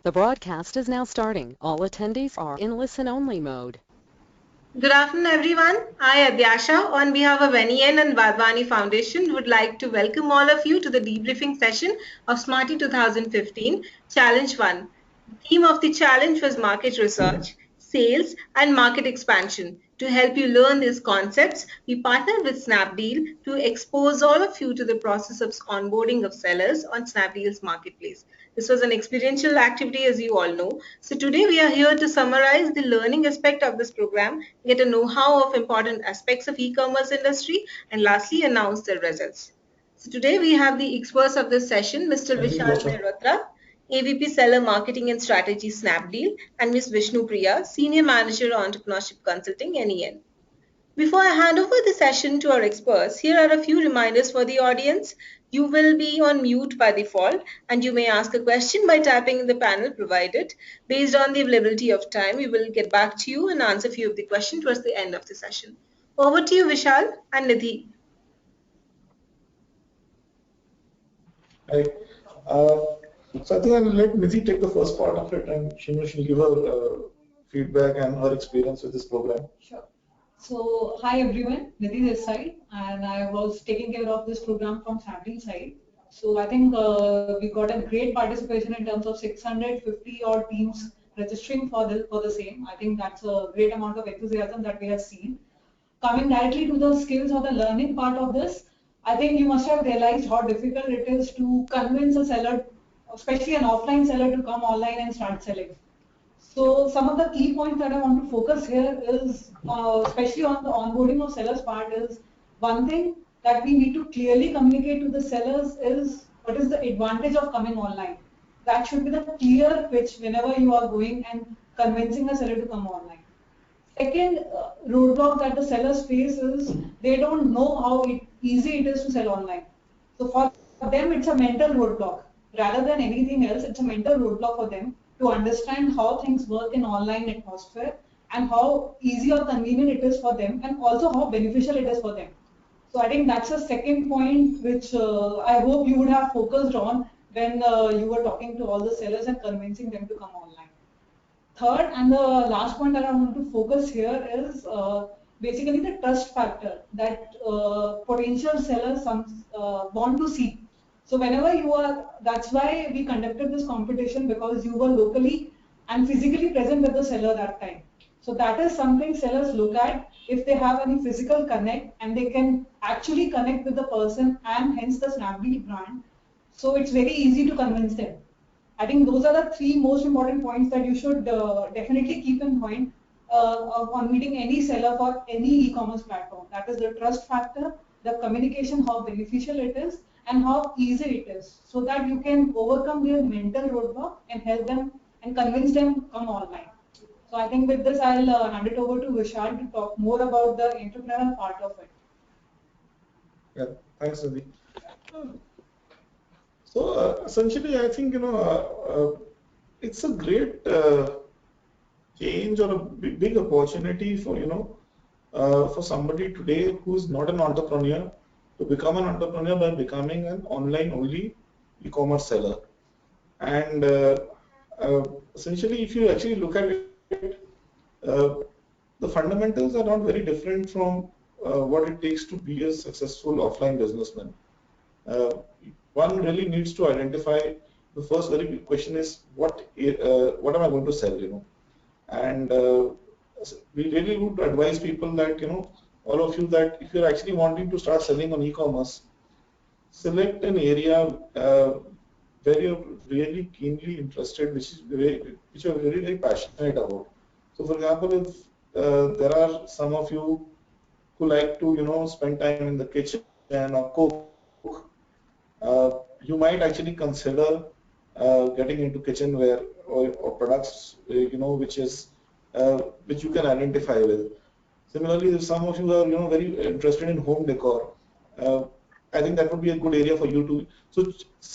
The broadcast is now starting. All attendees are in listen-only mode. Good afternoon, everyone. I, Adyasha, on behalf of NEN and Vadvani Foundation, would like to welcome all of you to the debriefing session of SmartE 2015, Challenge 1. The theme of the challenge was market research, sales, and market expansion. To help you learn these concepts, we partnered with Snapdeal to expose all of you to the process of onboarding of sellers on Snapdeal's marketplace. This was an experiential activity, as you all know. So today we are here to summarize the learning aspect of this program, get a know-how of important aspects of e-commerce industry, and lastly announce the results. So today we have the experts of this session, Mr. Vishal Mehrotra, AVP Seller Marketing and Strategy Snapdeal, and Ms. Vishnu Priya, Senior Manager Entrepreneurship Consulting NEN. Before I hand over the session to our experts, here are a few reminders for the audience. You will be on mute by default, and you may ask a question by typing in the panel provided. Based on the availability of time, we will get back to you and answer a few of the questions towards the end of the session. Over to you, Vishal and Nidhi. Right. So I think I'll let Nidhi take the first part of it, and she'll give her feedback and her experience with this program. Sure. So, hi everyone, Nidhi this side, and I was taking care of this program from Snapdeal side. So, I think we got a great participation in terms of 650 odd teams registering for the same. I think that's a great amount of enthusiasm that we have seen. Coming directly to the skills or the learning part of this, I think you must have realized how difficult it is to convince a seller, especially an offline seller, to come online and start selling. So some of the key points that I want to focus here is, especially on the onboarding of sellers part, is one thing that we need to clearly communicate to the sellers is what is the advantage of coming online. That should be the clear pitch whenever you are going and convincing a seller to come online. Second roadblock that the sellers face is they don't know how easy it is to sell online. So for them, it's a mental roadblock. Rather than anything else, it's a mental roadblock for them to understand how things work in online atmosphere and how easy or convenient it is for them, and also how beneficial it is for them. So I think that's a second point which I hope you would have focused on when you were talking to all the sellers and convincing them to come online. Third and the last point that I want to focus here is basically the trust factor that potential sellers want to see. So whenever you are, that's why we conducted this competition, because you were locally and physically present with the seller that time. So that is something sellers look at if they have any physical connect and they can actually connect with the person and hence the Snapdeal brand. So it's very easy to convince them. I think those are the three most important points that you should definitely keep in mind on meeting any seller for any e-commerce platform. That is the trust factor, the communication, how beneficial it is, and how easy it is, so that you can overcome their mental roadblock and help them and convince them come online. So I think with this, I'll hand it over to Vishal to talk more about the entrepreneurial part of it. Yeah, thanks, Nidhi. So essentially, I think it's a great change or a big opportunity for for somebody today who's not an entrepreneur to become an entrepreneur by becoming an online-only e-commerce seller. And essentially, if you actually look at it, the fundamentals are not very different from what it takes to be a successful offline businessman. One really needs to identify, the first very big question is what am I going to sell, and we really would advise people that all of you, that if you're actually wanting to start selling on e-commerce, select an area where you're really keenly interested, which you're very passionate about. So for example, if there are some of you who like to spend time in the kitchen or cook, you might actually consider getting into kitchenware or products, which you can identify with. Similarly, if some of you are very interested in home decor, I think that would be a good area for you to. So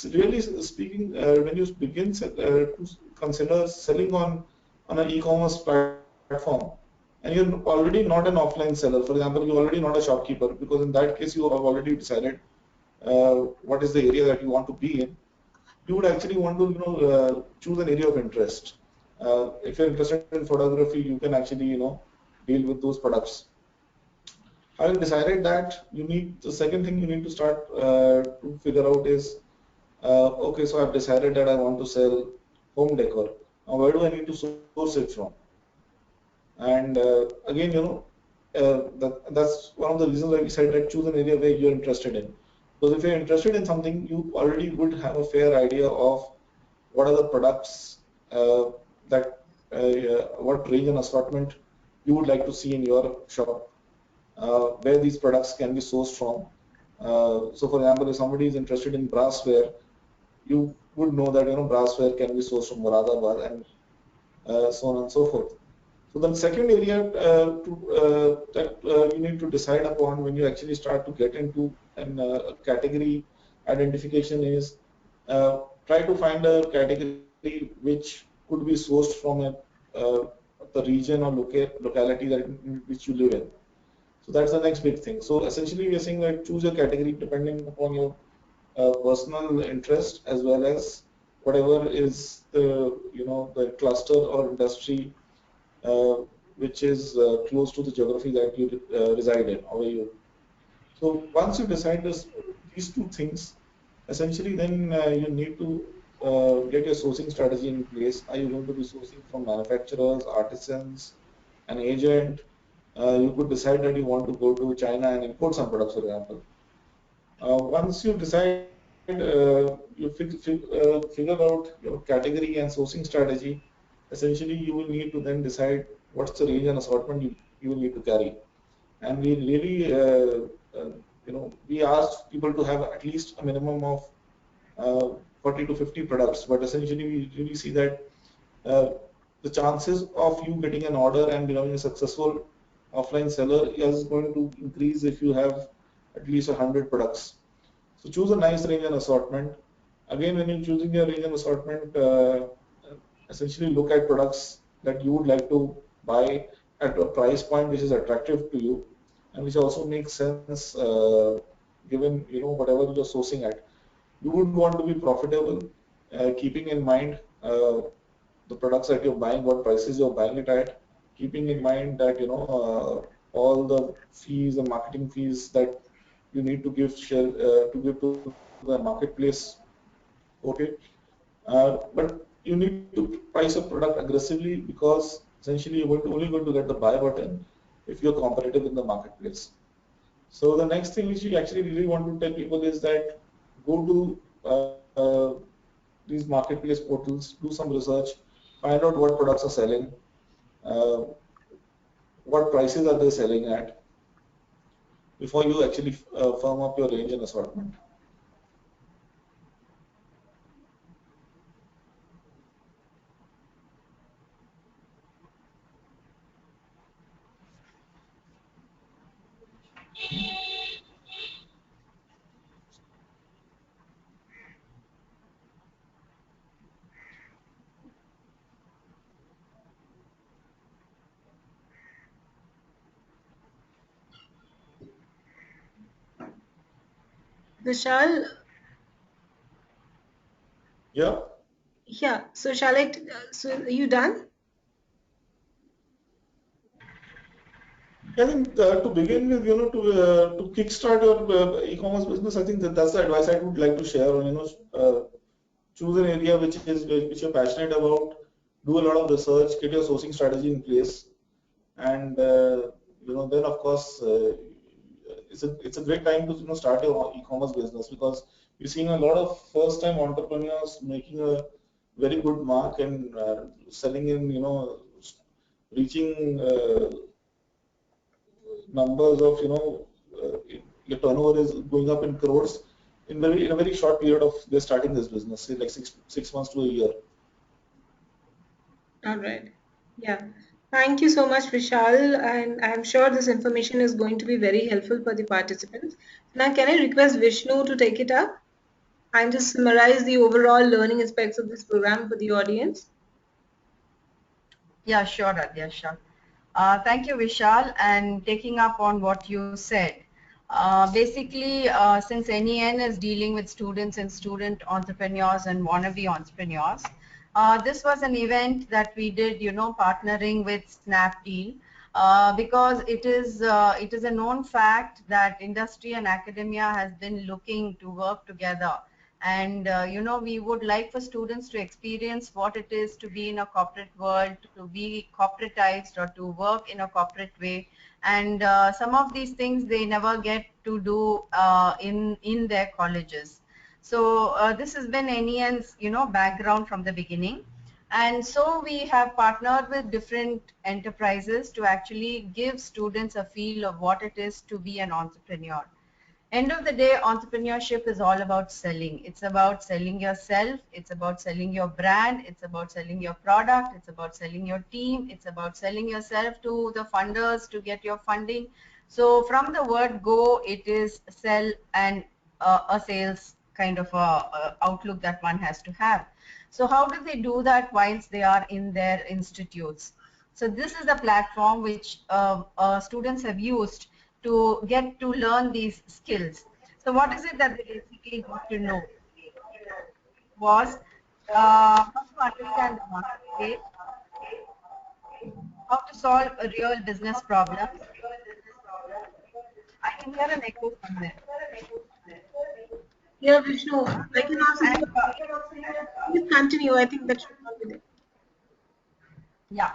really speaking, when you begin to consider selling on an e-commerce platform, and you're already not an offline seller, for example, you're already not a shopkeeper, because in that case you have already decided what is the area that you want to be in. you would actually want to choose an area of interest. If you're interested in photography, you can actually deal with those products. Having decided that, you need the second thing you need to start to figure out is okay, so I've decided that I want to sell home decor. Now, where do I need to source it from? And again, that's one of the reasons why we said that choose an area where you're interested in. Because if you're interested in something, you already would have a fair idea of what are the products that what range and assortment you would like to see in your shop, where these products can be sourced from. So, for example, if somebody is interested in brassware, you would know that brassware can be sourced from Moradabad and so on and so forth. So the second area that you need to decide upon when you actually start to get into an category identification is try to find a category which could be sourced from uh, the region or locality that in which you live in. So that's the next big thing. So essentially, we are saying that choose your category depending upon your personal interest as well as whatever is the cluster or industry uh, which is close to the geography that you reside in or where you. So once you decide these two things, essentially then you need to get your sourcing strategy in place. Are you going to be sourcing from manufacturers, artisans, an agent? You could decide that you want to go to China and import some products, for example. Once you decide, figure out your category and sourcing strategy. Essentially, you will need to then decide what's the range and assortment you will need to carry. And we really, we ask people to have at least a minimum of 40 to 50 products. But essentially, we really see that uh, the chances of you getting an order and becoming a successful offline seller is going to increase if you have at least 100 products. So choose a nice range and assortment. Again, when you're choosing your range and assortment, essentially look at products that you would like to buy at a price point which is attractive to you and which also makes sense given whatever you're sourcing at. You would want to be profitable, keeping in mind the products that you're buying, what prices you're buying it at, keeping in mind that all the fees and marketing fees that you need to give to the marketplace. Okay, but you need to price a product aggressively because essentially you're only going to get the buy button if you're competitive in the marketplace. So the next thing which we actually really want to tell people is that go to these marketplace portals, do some research, find out what products are selling, uh, what prices are they selling at before you actually firm up your range and assortment. Vishal, Yeah. yeah, so so are you done? I think to begin with, to kickstart your e-commerce business, I think that's the advice I would like to share. On choose an area which you're passionate about, do a lot of research, get your sourcing strategy in place, and then of course it's a great time to start your e-commerce business because you're seeing a lot of first-time entrepreneurs making a very good mark and selling in reaching numbers of your turnover is going up in crores in a very short period of they're starting this business, say like six months to a year. All right. Yeah. Thank you so much, Vishal. And I'm sure this information is going to be very helpful for the participants. Now, can I request Vishnu to take it up and just summarize the overall learning aspects of this program for the audience? Yeah, sure, Adya, sure. Thank you, Vishal, and taking up on what you said. Basically, since NEN is dealing with students and student entrepreneurs and wannabe entrepreneurs, this was an event that we did, partnering with SnapDeal, because it is a known fact that industry and academia has been looking to work together. And we would like for students to experience what it is to be in a corporate world, to be corporatized or to work in a corporate way. And some of these things they never get to do in their colleges. So this has been NEN's background from the beginning. And so we have partnered with different enterprises to actually give students a feel of what it is to be an entrepreneur. End of the day, entrepreneurship is all about selling. It's about selling yourself, it's about selling your brand, it's about selling your product, it's about selling your team, it's about selling yourself to the funders to get your funding. So from the word go, it is sell and a sales kind of a outlook that one has to have. So how do they do that whilst they are in their institutes? So this is the platform which students have used to get to learn these skills. So what is it that they basically got to know was how to understand the marketplace, how to solve a real business problems. I can hear an echo somewhere. Yeah, Vishnu, I can also And hear. Please continue. I think that should not be there. yeah.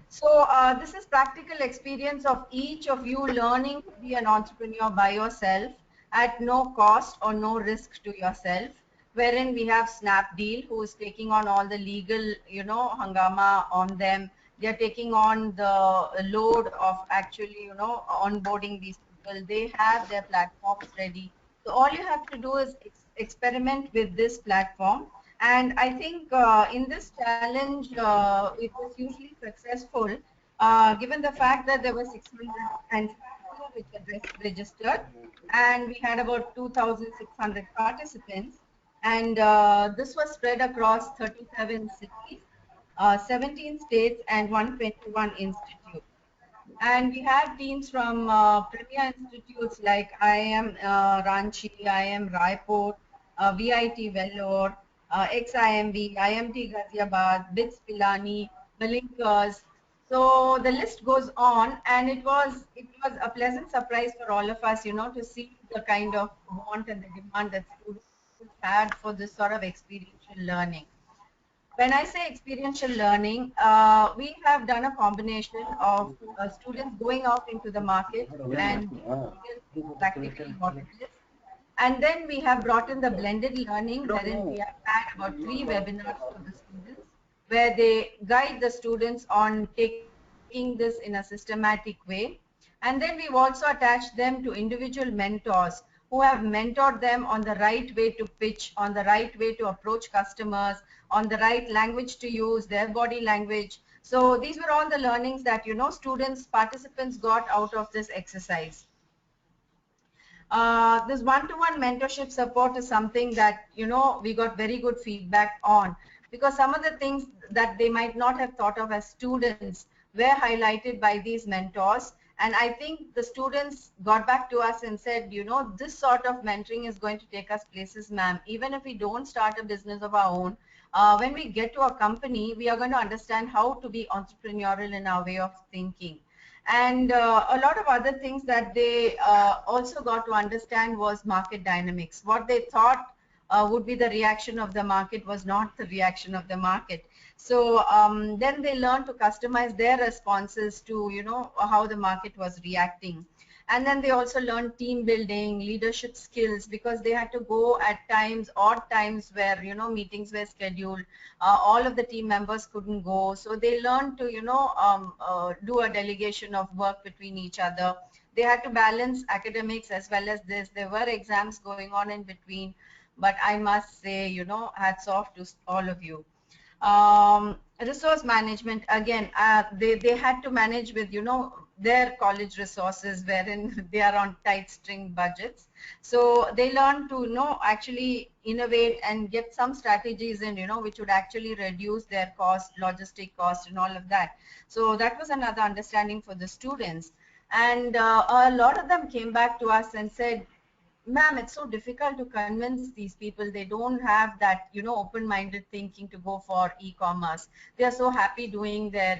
So this is practical experience of each of you learning to be an entrepreneur by yourself at no cost or no risk to yourself, wherein we have Snapdeal, who is taking on all the legal, hangama on them. They are taking on the load of actually, onboarding these people. They have their platforms ready. So all you have to do is experiment with this platform. And I think in this challenge, it was hugely successful, given the fact that there were 650 which had registered, and we had about 2,600 participants. And this was spread across 37 cities, 17 states, and 121 institutes. And we have teams from premier institutes like IIM Ranchi, IIM Raipur, VIT Vellore, XIMB, IMT Ghaziabad, BITS Pilani, Malinkers. So the list goes on, and it was a pleasant surprise for all of us, to see the kind of want and the demand that students had for this sort of experiential learning. When I say experiential learning, we have done a combination of students going out into the market and experiencing practically what it is. And then we have brought in the blended learning, wherein we have had about 3 webinars for the students, where they guide the students on taking this in a systematic way. And then we've also attached them to individual mentors who have mentored them on the right way to pitch, on the right way to approach customers, on the right language to use, their body language. So these were all the learnings that, students, participants got out of this exercise. This one-to-one mentorship support is something that, we got very good feedback on, because some of the things that they might not have thought of as students were highlighted by these mentors. And I think the students got back to us and said, this sort of mentoring is going to take us places, ma'am. Even if we don't start a business of our own, when we get to a company, we are going to understand how to be entrepreneurial in our way of thinking. And a lot of other things that they also got to understand was market dynamics. What they thought would be the reaction of the market was not the reaction of the market. So then they learned to customize their responses to, how the market was reacting. And then they also learned team building, leadership skills, because they had to go at times, odd times where, meetings were scheduled. All of the team members couldn't go. So they learned to, do a delegation of work between each other. They had to balance academics as well as this. There were exams going on in between. But I must say, hats off to all of you. Resource management, again, they had to manage with, their college resources, wherein they are on tight string budgets. So they learned to, actually innovate and get some strategies in, which would actually reduce their cost, logistic cost, and all of that. So that was another understanding for the students. And a lot of them came back to us and said, ma'am, it's so difficult to convince these people. They don't have that, open-minded thinking to go for e-commerce. They are so happy doing their,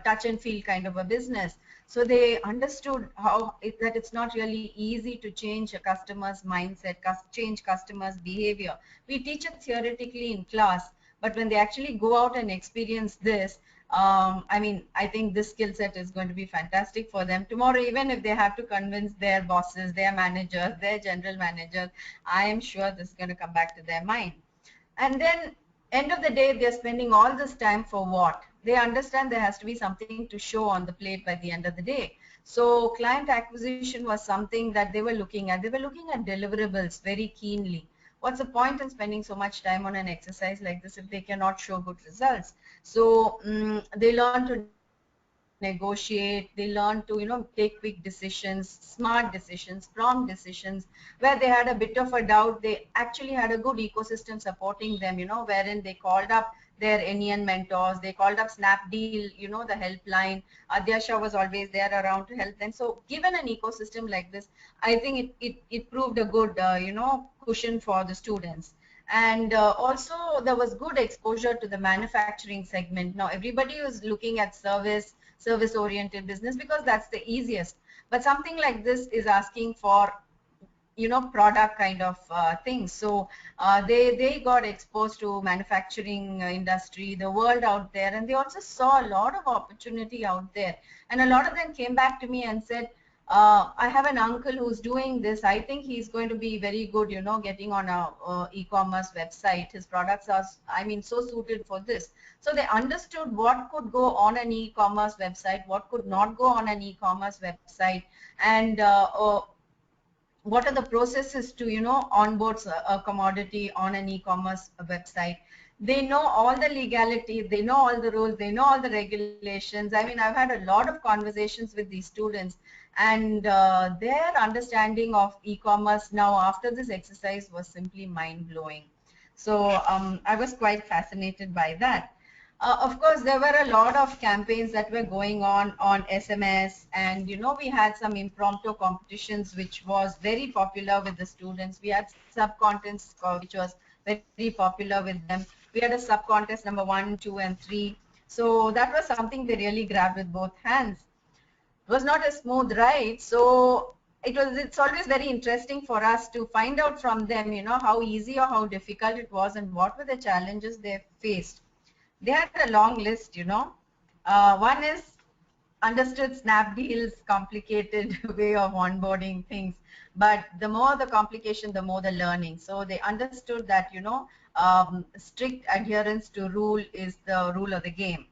touch and feel kind of a business. So they understood that it's not really easy to change a customer's mindset, change customers' behavior. We teach it theoretically in class, but when they actually go out and experience this, I mean, I think this skill set is going to be fantastic for them tomorrow. Even if they have to convince their bosses, their managers, their general managers, I am sure this is going to come back to their mind. And then end of the day, they're spending all this time for what? They understand there has to be something to show on the plate by the end of the day. So client acquisition was something that they were looking at. They were looking at deliverables very keenly. What's the point in spending so much time on an exercise like this if they cannot show good results? So they learn to negotiate, they learn to take quick decisions, smart decisions, prompt decisions. Where they had a bit of a doubt, they actually had a good ecosystem supporting them, wherein they called up their NEN mentors, they called up Snapdeal, the helpline. Adyasha was always there around to help them. So given an ecosystem like this, I think it proved a good cushion for the students. And also there was good exposure to the manufacturing segment. Now everybody was looking at service oriented business because that's the easiest, but something like this is asking for product kind of things. So they got exposed to manufacturing industry, the world out there, and they also saw a lot of opportunity out there. And a lot of them came back to me and said, I have an uncle who's doing this. I think he's going to be very good, getting on a e-commerce website. His products are, I mean, so suited for this. So they understood what could go on an e-commerce website, what could not go on an e-commerce website, and what are the processes to onboard a commodity on an e-commerce website. They know all the legality, they know all the rules, they know all the regulations. I mean, I've had a lot of conversations with these students, and their understanding of e-commerce now after this exercise was simply mind-blowing. So I was quite fascinated by that. Of course, there were a lot of campaigns that were going on SMS, and we had some impromptu competitions which was very popular with the students. We had sub contests which was very popular with them. We had a sub contest number 1, 2, and 3. So that was something they really grabbed with both hands. It was not a smooth ride, so it's always very interesting for us to find out from them, how easy or how difficult it was and what were the challenges they faced. They had a long list, one is understood Snapdeal's complicated way of onboarding things, but the more the complication, the more the learning. So they understood that, strict adherence to rule is the rule of the game.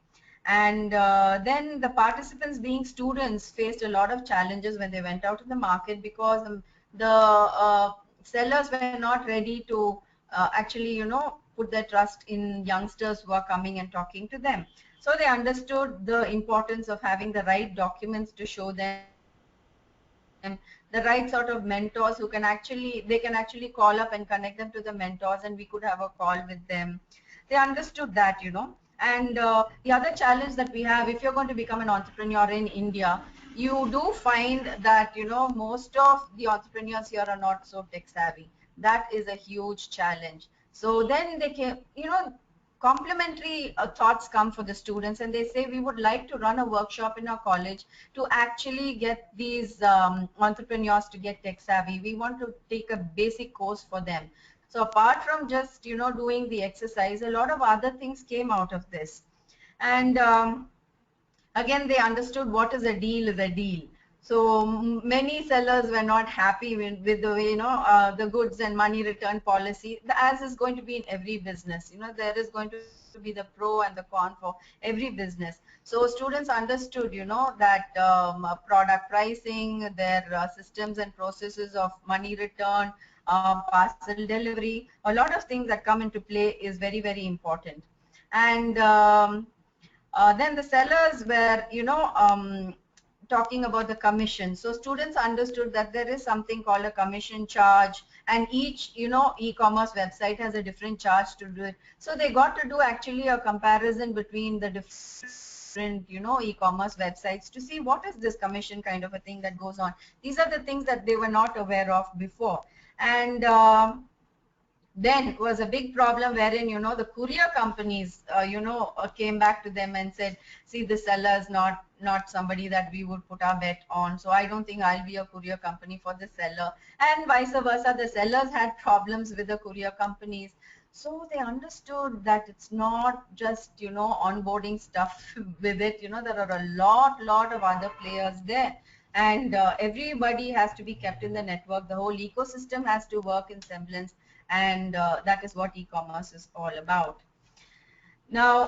And then the participants, being students, faced a lot of challenges when they went out to the market, because the sellers were not ready to actually, put their trust in youngsters who are coming and talking to them. So they understood the importance of having the right documents to show them, the right sort of mentors who can actually, they can actually call up and connect them to the mentors, and we could have a call with them. They understood that, And the other challenge that we have, if you're going to become an entrepreneur in India, you do find that, most of the entrepreneurs here are not so tech savvy. That is a huge challenge. So then they came, complementary thoughts come for the students, and they say we would like to run a workshop in our college to actually get these entrepreneurs to get tech savvy. We want to take a basic course for them. So apart from just doing the exercise, a lot of other things came out of this. And again, they understood what is a deal is a deal. So many sellers were not happy with the way, the goods and money return policy, as is going to be in every business. There is going to be the pro and the con for every business. So students understood, that product pricing, their systems and processes of money return, parcel delivery, a lot of things that come into play is very, very important. And then the sellers were, talking about the commission. So students understood that there is something called a commission charge, and each, e-commerce website has a different charge to do it. So they got to do actually a comparison between the different different, e-commerce websites to see what is this commission kind of a thing that goes on. These are the things that they were not aware of before. And then it was a big problem wherein, the courier companies, came back to them and said, see, the seller is not somebody that we would put our bet on. So I don't think I'll be a courier company for the seller. And vice versa, the sellers had problems with the courier companies. So they understood that it's not just, onboarding stuff with it. There are a lot of other players there. And everybody has to be kept in the network. The whole ecosystem has to work in semblance. And that is what e-commerce is all about. Now,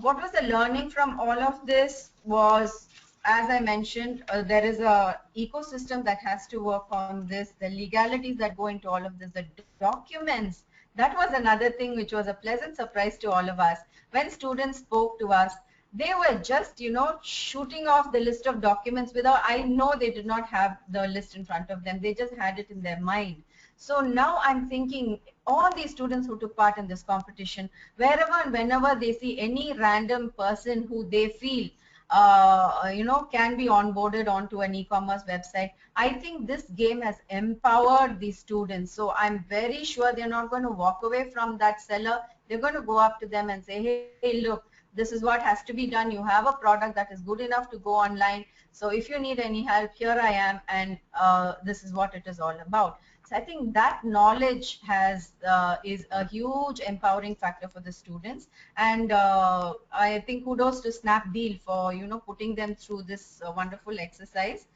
what was the learning from all of this was, as I mentioned, there is a ecosystem that has to work on this, the legalities that go into all of this, the documents. That was another thing which was a pleasant surprise to all of us. When students spoke to us, they were just, shooting off the list of documents without, I know they did not have the list in front of them. They just had it in their mind. So now I'm thinking all these students who took part in this competition, wherever and whenever they see any random person who they feel, can be onboarded onto an e-commerce website, I think this game has empowered these students. So I'm very sure they're not going to walk away from that seller. They're going to go up to them and say, hey, look, this is what has to be done. You have a product that is good enough to go online. So if you need any help, here I am, and this is what it is all about. So I think that knowledge is a huge empowering factor for the students, and I think kudos to Snapdeal for putting them through this wonderful exercise.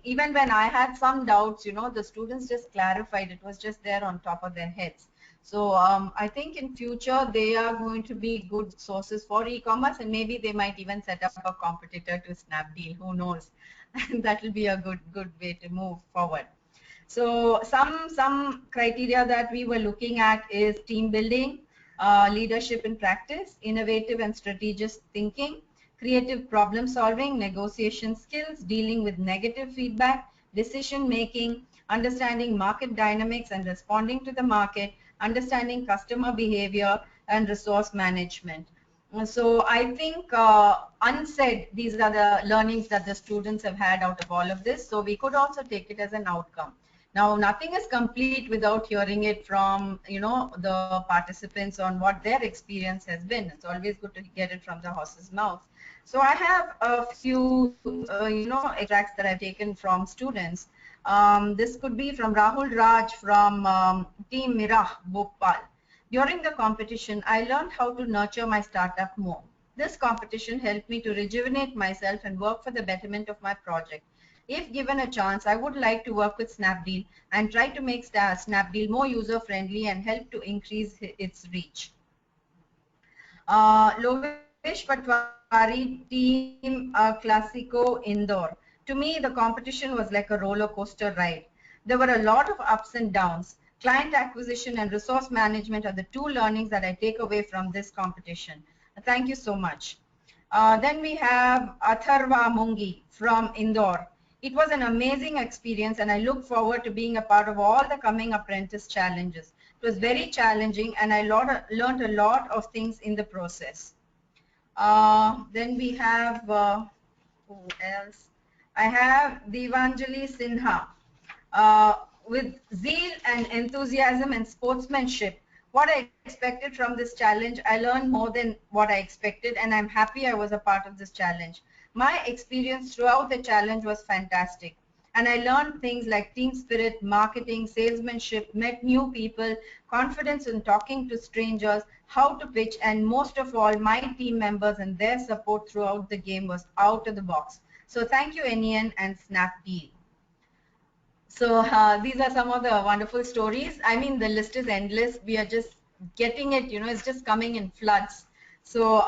Even when I had some doubts, the students just clarified. It was just there on top of their heads. So I think in future they are going to be good sources for e-commerce, and maybe they might even set up a competitor to Snapdeal. Who knows? And that will be a good way to move forward. So some criteria that we were looking at is team building, leadership in practice, innovative and strategic thinking, creative problem solving, negotiation skills, dealing with negative feedback, decision making, understanding market dynamics and responding to the market, understanding customer behavior, and resource management. So I think unsaid, these are the learnings that the students have had out of all of this. So we could also take it as an outcome. Now, nothing is complete without hearing it from, the participants on what their experience has been. It's always good to get it from the horse's mouth. So I have a few, extracts that I've taken from students. This could be from Rahul Raj from Team Mirah, Bhopal. During the competition, I learned how to nurture my startup more. This competition helped me to rejuvenate myself and work for the betterment of my project. If given a chance, I would like to work with Snapdeal and try to make Snapdeal more user-friendly and help to increase its reach. Lovesh Patwari, Team Classico Indore. To me, the competition was like a roller coaster ride. There were a lot of ups and downs. Client acquisition and resource management are the two learnings that I take away from this competition. Thank you so much. Then we have Atharva Mungi from Indore. It was an amazing experience, and I look forward to being a part of all the coming apprentice challenges. It was very challenging, and I learned a lot of things in the process. Then we have, who else? I have Devanjali Sinha. With zeal and enthusiasm and sportsmanship, what I expected from this challenge, I learned more than what I expected, and I'm happy I was a part of this challenge. My experience throughout the challenge was fantastic, and I learned things like team spirit, marketing, salesmanship, met new people, confidence in talking to strangers, how to pitch, and most of all, my team members and their support throughout the game was out of the box. So thank you, NEN and Snapdeal. So these are some of the wonderful stories. I mean, the list is endless. We are just getting it, it's just coming in floods. So,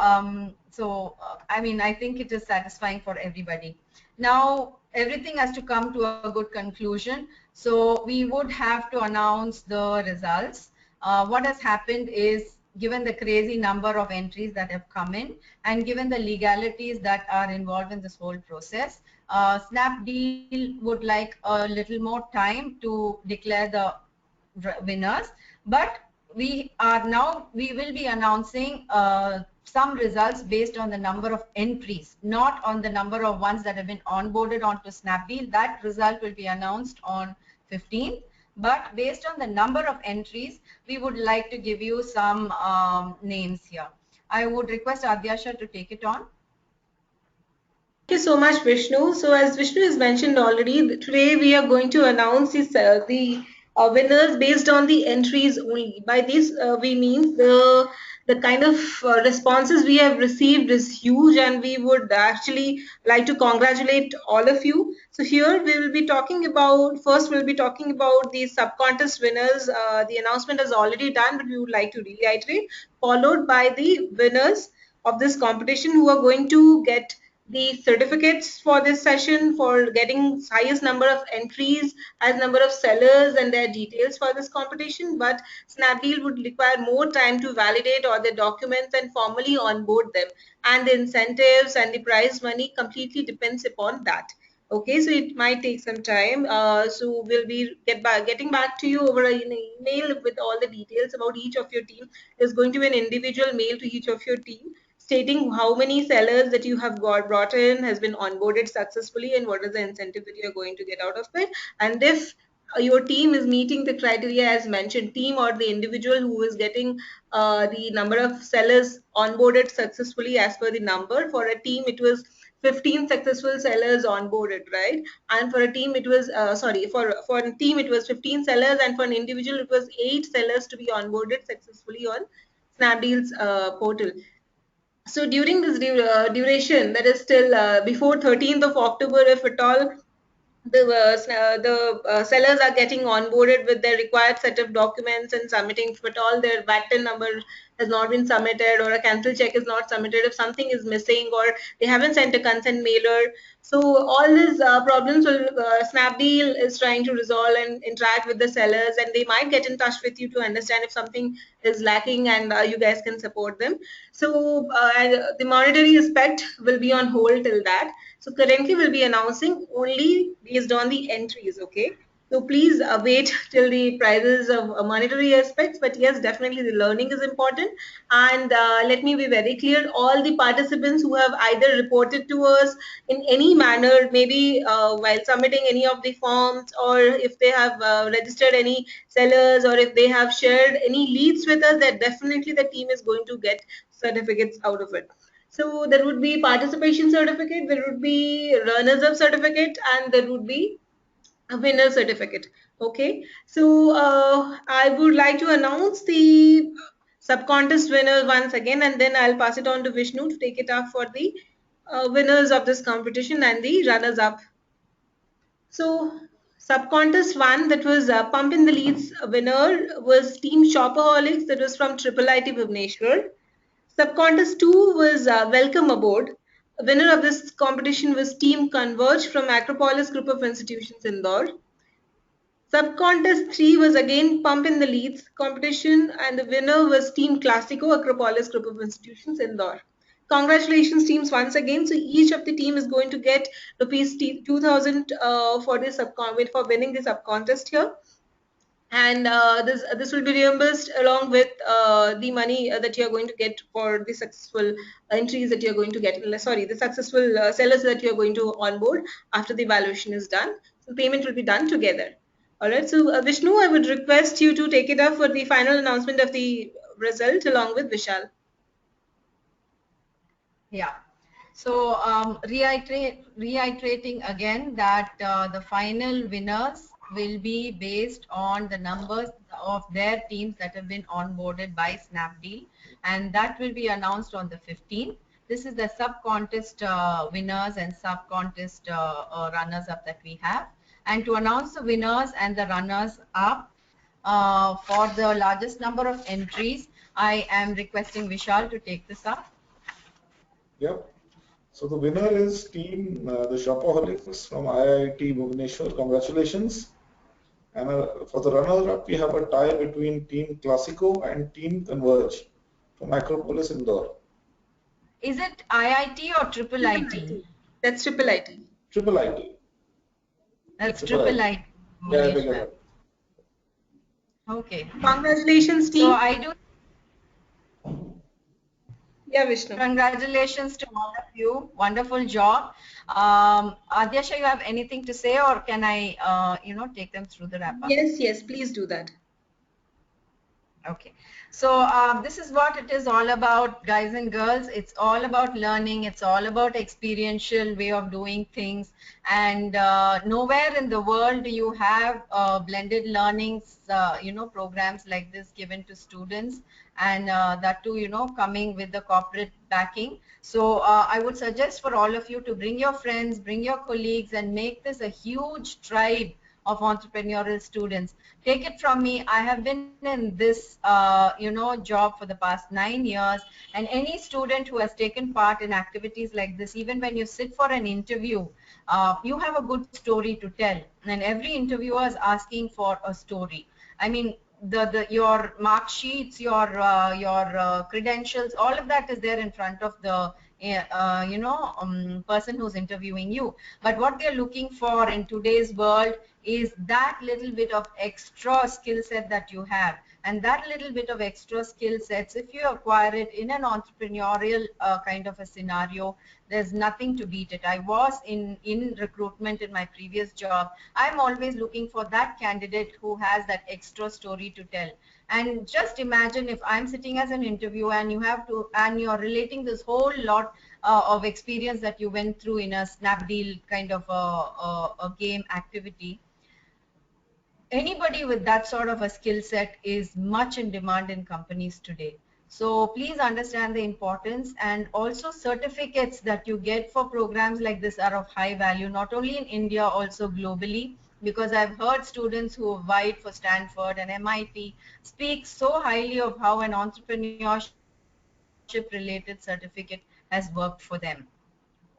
I mean, I think it is satisfying for everybody. Now, everything has to come to a good conclusion. So we would have to announce the results. What has happened is, given the crazy number of entries that have come in and given the legalities that are involved in this whole process, Snapdeal would like a little more time to declare the winners, but we will be announcing some results based on the number of entries, not on the number of ones that have been onboarded onto Snapdeal. That result will be announced on 15th. But based on the number of entries, we would like to give you some names here. I would request Adyasha to take it on. Thank you so much, Vishnu. So as Vishnu has mentioned already, today we are going to announce the winners based on the entries only. By this, we mean the kind of responses we have received is huge, and we would actually like to congratulate all of you. So here we will be talking about, first we'll be talking about the sub-contest winners. The announcement is already done, but we would like to reiterate, followed by the winners of this competition who are going to get the certificates for this session for getting highest number of entries, highest number of sellers and their details for this competition. But Snapdeal would require more time to validate all the documents and formally onboard them, and the incentives and the prize money completely depends upon that. Okay, so it might take some time. So we'll be getting back to you over an email with all the details about each of your team. There's going to be an individual mail to each of your team stating how many sellers that you have got brought in has been onboarded successfully and what is the incentive that you're going to get out of it. And if your team is meeting the criteria as mentioned, team or the individual who is getting the number of sellers onboarded successfully as per the number. For a team, it was 15 successful sellers onboarded, right? And for a team, it was for a team it was 15 sellers, and for an individual, it was 8 sellers to be onboarded successfully on Snapdeal's portal. So during this duration, that is till before 13th of October, if at all, the sellers are getting onboarded with their required set of documents and submitting. If at all their VAT number has not been submitted, or a cancel check is not submitted, if something is missing, or they haven't sent a consent mailer, so all these problems will Snapdeal is trying to resolve and interact with the sellers, and they might get in touch with you to understand if something is lacking, and you guys can support them. So the monetary aspect will be on hold till that. So currently we'll be announcing only based on the entries, okay? So please wait till the prices of monetary aspects, but yes, definitely the learning is important. And let me be very clear, all the participants who have either reported to us in any manner, maybe while submitting any of the forms, or if they have registered any sellers, or if they have shared any leads with us, that definitely the team is going to get certificates out of it. So there would be participation certificate, there would be runners-up certificate, and there would be a winner certificate. Okay, so I would like to announce the sub-contest winner once again, and then I'll pass it on to Vishnu to take it up for the winners of this competition and the runners-up. So sub-contest one, that was Pump in the Leads winner, was Team Shopaholics, that was from Triple IT Bhubaneswar. Sub-contest 2 was Welcome Aboard. Winner of this competition was Team Converge from Acropolis Group of Institutions, Indore. Sub-contest 3 was again Pump in the Leads competition, and the winner was Team Classico, Acropolis Group of Institutions, Indore. Congratulations teams once again. So each of the team is going to get rupees 2,000 for this for winning this sub-contest here. And this will be reimbursed along with the money that you're going to get for the successful entries that you're going to get. Sorry, the successful sellers that you're going to onboard after the evaluation is done. So payment will be done together. All right. So Vishnu, I would request you to take it up for the final announcement of the result along with Vishal. Yeah. So reiterating again that the final winners will be based on the numbers of their teams that have been onboarded by Snapdeal, and that will be announced on the 15th. This is the sub-contest winners and sub-contest runners-up that we have. And to announce the winners and the runners-up for the largest number of entries, I am requesting Vishal to take this up. Yep. So the winner is team the Shopaholics from IIT Bhubaneswar. Congratulations. And for the runner-up, we have a tie between Team Classico and Team Converge from Acropolis, Indore. Is it IIT or triple IT? That's triple IT. Triple IT. That's triple IT. Yeah, I figured out. Okay. Congratulations, team. So I do. Yeah, Vishnu. Congratulations to all of you. Wonderful job. Adyasha, you have anything to say, or can I, take them through the wrap up? Yes, yes, please do that. Okay, so this is what it is all about, guys and girls. It's all about learning. It's all about experiential way of doing things. And nowhere in the world do you have blended learnings, programs like this given to students, and that too, coming with the corporate backing. So I would suggest for all of you to bring your friends, bring your colleagues, and make this a huge tribe of entrepreneurial students. Take it from me, I have been in this job for the past 9 years, and any student who has taken part in activities like this, even when you sit for an interview, you have a good story to tell, and every interviewer is asking for a story. I mean, the your mark sheets, your credentials, all of that is there in front of the person who's interviewing you. But what they're looking for in today's world is that little bit of extra skill set that you have. And that little bit of extra skill sets, if you acquire it in an entrepreneurial kind of a scenario, there's nothing to beat it. I was in recruitment in my previous job. I'm always looking for that candidate who has that extra story to tell. And just imagine if I'm sitting as an interviewer and you're relating this whole lot of experience that you went through in a Snapdeal kind of a game activity. Anybody with that sort of a skill set is much in demand in companies today. So please understand the importance, and also certificates that you get for programs like this are of high value, not only in India, also globally, because I've heard students who have vied for Stanford and MIT speak so highly of how an entrepreneurship related certificate has worked for them.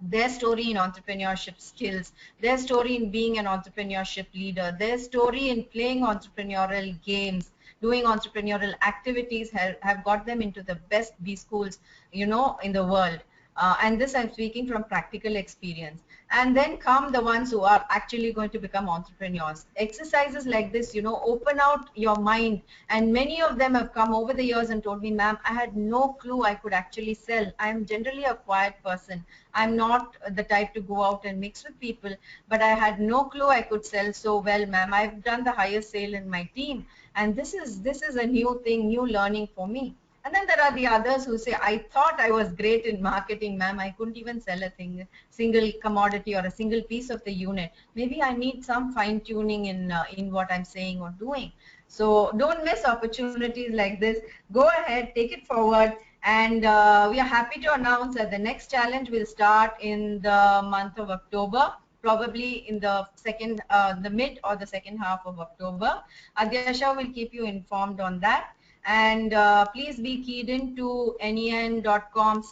Their story in entrepreneurship skills, their story in being an entrepreneurship leader, their story in playing entrepreneurial games, doing entrepreneurial activities have got them into the best B schools, in the world. And this I'm speaking from practical experience. And then come the ones who are actually going to become entrepreneurs. Exercises like this, open out your mind. And many of them have come over the years and told me, ma'am, I had no clue I could actually sell. I'm generally a quiet person. I'm not the type to go out and mix with people, but I had no clue I could sell so well, ma'am. I've done the highest sale in my team. And this is a new thing, new learning for me. And then there are the others who say, I thought I was great in marketing, ma'am. I couldn't even sell a single commodity or a single piece of the unit. Maybe I need some fine tuning in what I'm saying or doing. So don't miss opportunities like this. Go ahead, take it forward. And we are happy to announce that the next challenge will start in the month of October, probably in the mid or the second half of October. Adyasha will keep you informed on that. And please be keyed into nen.com,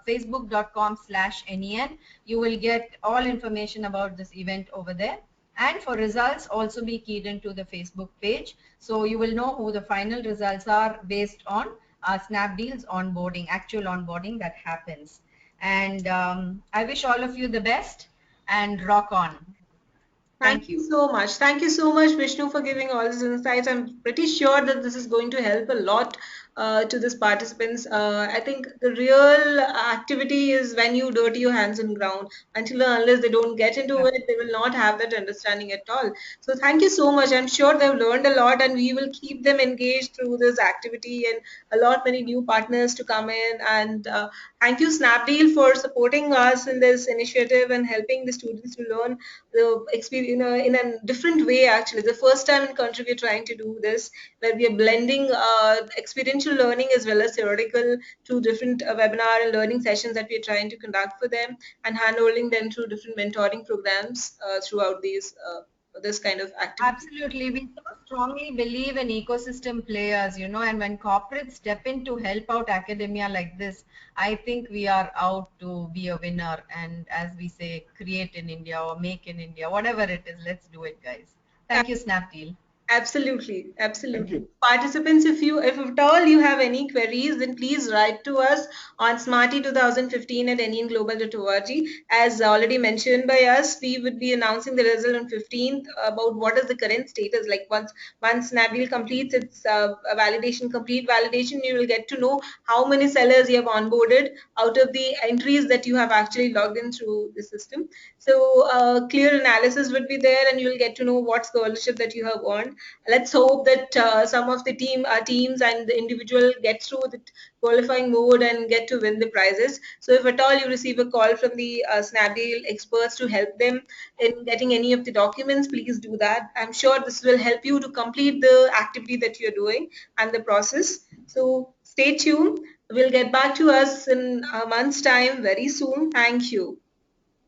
facebook.com/nen. You will get all information about this event over there. And for results, also be keyed into the Facebook page. So you will know who the final results are based on Snapdeal's onboarding, actual onboarding that happens. And I wish all of you the best and rock on. Thank Thank you you. so much. Thank you so much, Vishnu, for giving all these insights. I'm pretty sure that this is going to help a lot to these participants. I think the real activity is when you dirty your hands on ground. Until and unless they don't get into it, they will not have that understanding at all. So thank you so much. I'm sure they've learned a lot, and we will keep them engaged through this activity, and a lot many new partners to come in. And thank you, Snapdeal, for supporting us in this initiative and helping the students to learn the experience in a different way. Actually, the first time in country we're trying to do this, where we are blending experiential learning as well as theoretical through different webinar and learning sessions that we're trying to conduct for them, and handholding them through different mentoring programs throughout these this kind of activity. Absolutely. We so strongly believe in ecosystem players, and when corporates step in to help out academia like this, I think we are out to be a winner. And as we say, create in India or make in India, whatever it is, let's do it, guys. Thank you, Snapdeal. Absolutely, Thank absolutely. you. Participants, if at all you have any queries, then please write to us on smarty2015@nenglobal.org. As already mentioned by us, we would be announcing the result on 15th about what is the current status. Like once Nabil completes its complete validation, you will get to know how many sellers you have onboarded out of the entries that you have actually logged in through the system. So clear analysis would be there, and you will get to know what scholarship that you have earned. Let's hope that some of the teams and the individual get through the qualifying mode and get to win the prizes. So if at all you receive a call from the Snapdeal experts to help them in getting any of the documents, please do that. I'm sure this will help you to complete the activity that you're doing and the process. So stay tuned. We'll get back to us in a month's time very soon. Thank you.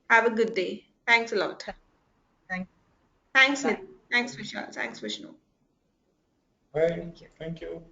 Have a good day. Thanks a lot. Thank Thanks, you. Bye. Nitin. Thanks, Vishal. Thanks, Vishnu. Bye. Thank you. Thank you.